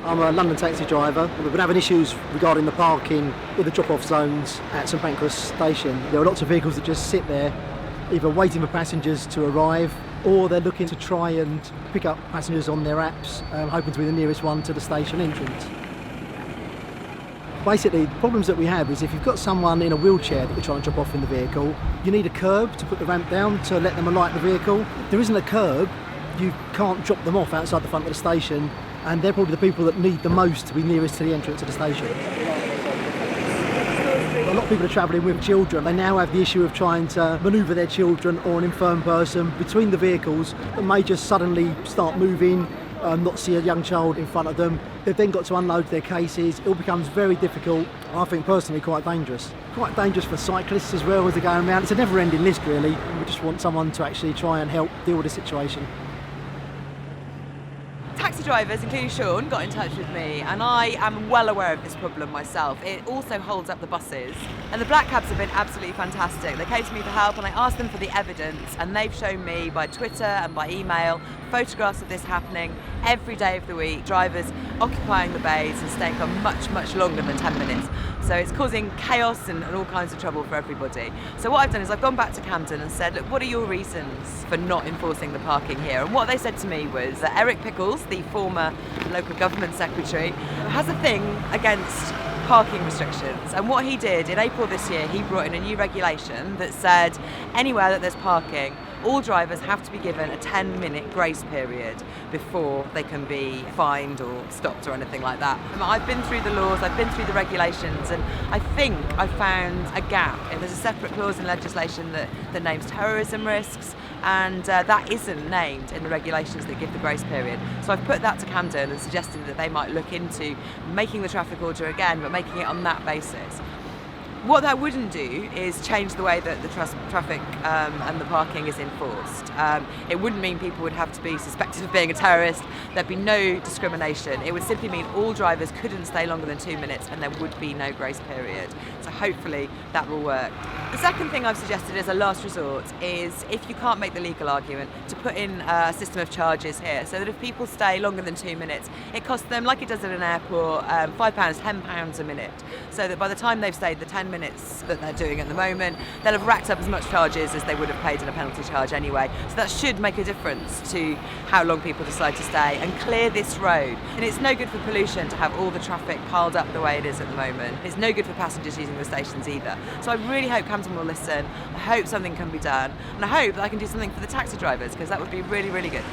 I'm a London taxi driver. We've been having issues regarding the parking in the drop-off zones at St Pancras station. There are lots of vehicles that just sit there, either waiting for passengers to arrive, or they're looking to try and pick up passengers on their apps, hoping to be the nearest one to the station entrance. Basically, the problems that we have is if you've got someone in a wheelchair that we're trying to drop off in the vehicle, you need a curb to put the ramp down to let them alight the vehicle. If there isn't a curb, you can't drop them off outside the front of the station, and they're probably the people that need the most to be nearest to the entrance of the station. A lot of people are travelling with children. They now have the issue of trying to manoeuvre their children or an infirm person between the vehicles that may just suddenly start moving, not see a young child in front of them. They've then got to unload their cases. It all becomes very difficult. I think personally quite dangerous. Quite dangerous for cyclists as well as they're going around. It's a never-ending list really. We just want someone to actually try and help deal with the situation. Taxi drivers, including Sean, got in touch with me, and I am well aware of this problem myself. It also holds up the buses, and the black cabs have been absolutely fantastic. They came to me for help, and I asked them for the evidence, and they've shown me by Twitter and by email photographs of this happening every day of the week, drivers occupying the bays and staying for much, much longer than 10 minutes. So it's causing chaos and all kinds of trouble for everybody. So what I've done is I've gone back to Camden and said, look, what are your reasons for not enforcing the parking here? And what they said to me was that Eric Pickles, the former local government secretary, has a thing against parking restrictions. And what he did in April this year, he brought in a new regulation that said anywhere that there's parking, all drivers have to be given a 10-minute grace period before they can be fined or stopped or anything like that. I've been through the laws, I've been through the regulations, and I think I found a gap. There's a separate clause in legislation that names terrorism risks, and that isn't named in the regulations that give the grace period. So I've put that to Camden and suggested that they might look into making the traffic order again, but making it on that basis. What that wouldn't do is change the way that the traffic and the parking is enforced. It wouldn't mean people would have to be suspected of being a terrorist. There'd be no discrimination. It would simply mean all drivers couldn't stay longer than 2 minutes and there would be no grace period. So hopefully that will work. The second thing I've suggested as a last resort is, if you can't make the legal argument, to put in a system of charges here, so that if people stay longer than 2 minutes, it costs them, like it does at an airport, £5, £10 a minute. So that by the time they've stayed the 10 minutes that they're doing at the moment, they'll have racked up as much charges as they would have paid in a penalty charge anyway. So that should make a difference to how long people decide to stay and clear this road. And it's no good for pollution to have all the traffic piled up the way it is at the moment. It's no good for passengers using the stations either. So I really hope Camden will listen. I hope something can be done. And I hope that I can do something for the taxi drivers, because that would be really, really good.